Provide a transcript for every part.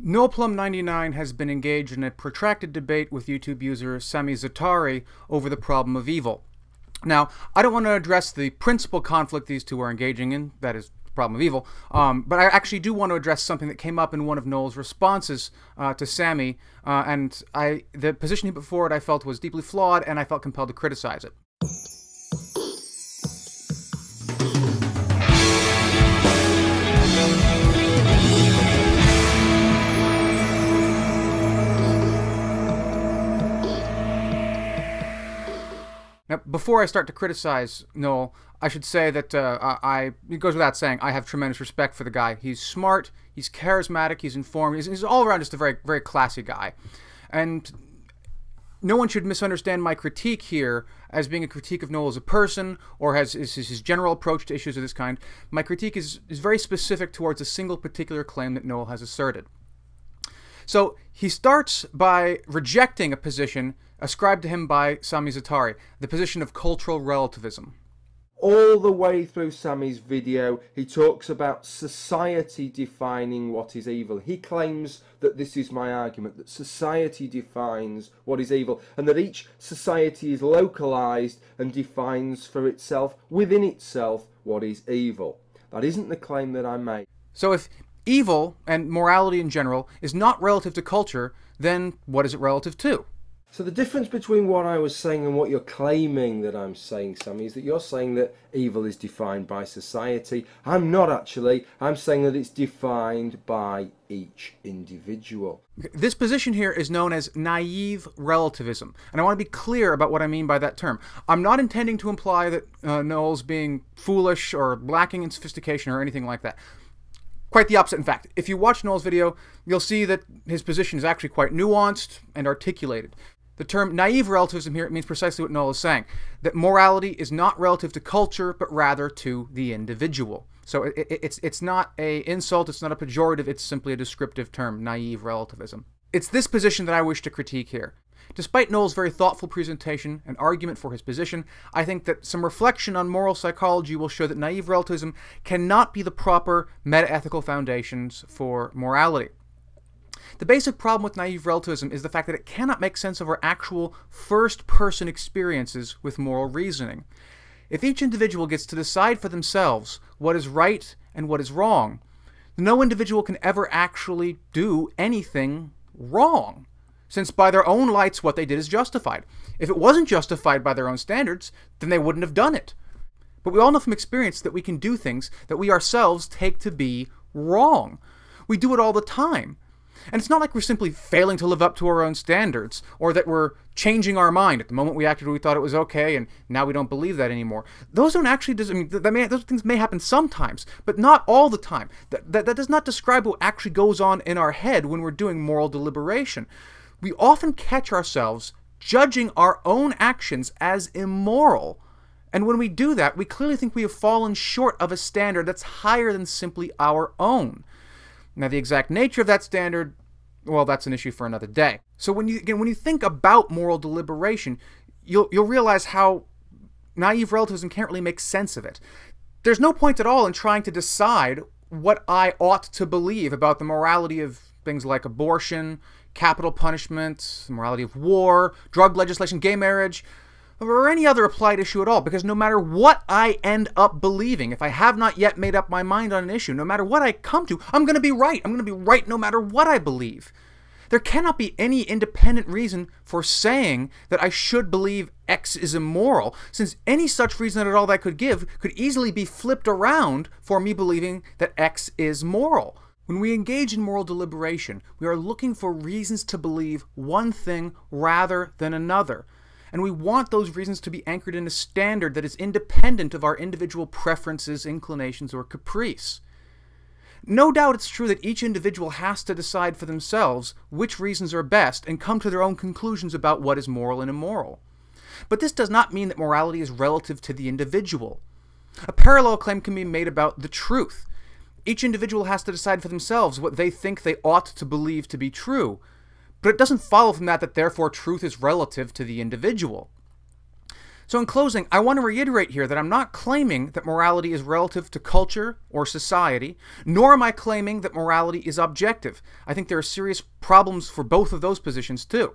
Noelplum99 has been engaged in a protracted debate with YouTube user Sami Zaatari over the problem of evil. Now, I don't want to address the principal conflict these two are engaging in, that is, the problem of evil, but I actually do want to address something that came up in one of Noel's responses to Sami, and the position he put forward I felt was deeply flawed, and I felt compelled to criticize it. Now, before I start to criticize Noel, I should say that it goes without saying, I have tremendous respect for the guy. He's smart, he's charismatic, he's informed, he's all around just a very, very classy guy. And no one should misunderstand my critique here as being a critique of Noel as a person, or as his general approach to issues of this kind. My critique is very specific towards a single particular claim that Noel has asserted. So he starts by rejecting a position ascribed to him by Sami Zaatari, the position of cultural relativism. All the way through Sami's video, he talks about society defining what is evil. He claims that this is my argument, that society defines what is evil, and that each society is localized and defines for itself, within itself, what is evil. That isn't the claim that I make. So if evil, and morality in general, is not relative to culture, then what is it relative to? So the difference between what I was saying and what you're claiming that I'm saying, Sami, is that you're saying that evil is defined by society. I'm not actually. I'm saying that it's defined by each individual. This position here is known as naive relativism, and I want to be clear about what I mean by that term. I'm not intending to imply that Noel's being foolish or lacking in sophistication or anything like that. Quite the opposite, in fact. If you watch Noel's video, you'll see that his position is actually quite nuanced and articulated. The term naive relativism here means precisely what Noel is saying, that morality is not relative to culture, but rather to the individual. So it's not an insult, it's not a pejorative, it's simply a descriptive term, naive relativism. It's this position that I wish to critique here. Despite Noel's very thoughtful presentation and argument for his position, I think that some reflection on moral psychology will show that naive relativism cannot be the proper meta-ethical foundations for morality. The basic problem with naive relativism is the fact that it cannot make sense of our actual first-person experiences with moral reasoning. If each individual gets to decide for themselves what is right and what is wrong, no individual can ever actually do anything wrong, since by their own lights what they did is justified. If it wasn't justified by their own standards, then they wouldn't have done it. But we all know from experience that we can do things that we ourselves take to be wrong. We do it all the time. And it's not like we're simply failing to live up to our own standards, or that we're changing our mind. At the moment we acted, we thought it was okay, and now we don't believe that anymore. Those don't actually, those things may happen sometimes, but not all the time. That does not describe what actually goes on in our head when we're doing moral deliberation. We often catch ourselves judging our own actions as immoral. And when we do that, we clearly think we have fallen short of a standard that's higher than simply our own. Now, the exact nature of that standard, well, that's an issue for another day. So when you think about moral deliberation, you'll realize how naive relativism can't really make sense of it. There's no point at all in trying to decide what I ought to believe about the morality of things like abortion, capital punishment, the morality of war, drug legislation, gay marriage, or any other applied issue at all, because no matter what I end up believing, if I have not yet made up my mind on an issue, no matter what I come to, I'm going to be right. I'm going to be right no matter what I believe. There cannot be any independent reason for saying that I should believe X is immoral, since any such reason at all that I could give could easily be flipped around for me believing that X is moral. When we engage in moral deliberation, we are looking for reasons to believe one thing rather than another. And we want those reasons to be anchored in a standard that is independent of our individual preferences, inclinations, or caprice. No doubt it's true that each individual has to decide for themselves which reasons are best and come to their own conclusions about what is moral and immoral. But this does not mean that morality is relative to the individual. A parallel claim can be made about the truth. Each individual has to decide for themselves what they think they ought to believe to be true. But it doesn't follow from that therefore truth is relative to the individual. So in closing, I want to reiterate here that I'm not claiming that morality is relative to culture or society, nor am I claiming that morality is objective. I think there are serious problems for both of those positions too.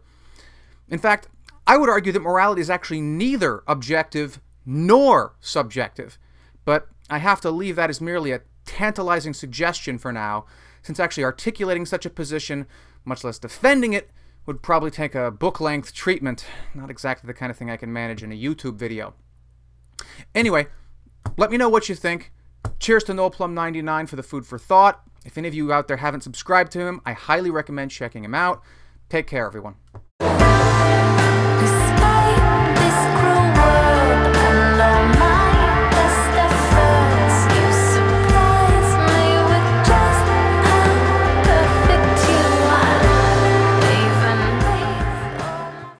In fact, I would argue that morality is actually neither objective nor subjective, but I have to leave that as merely a tantalizing suggestion for now, since actually articulating such a position, much less defending it, would probably take a book-length treatment, not exactly the kind of thing I can manage in a YouTube video. Anyway, let me know what you think. Cheers to Noelplum99 for the food for thought. If any of you out there haven't subscribed to him, I highly recommend checking him out. Take care, everyone.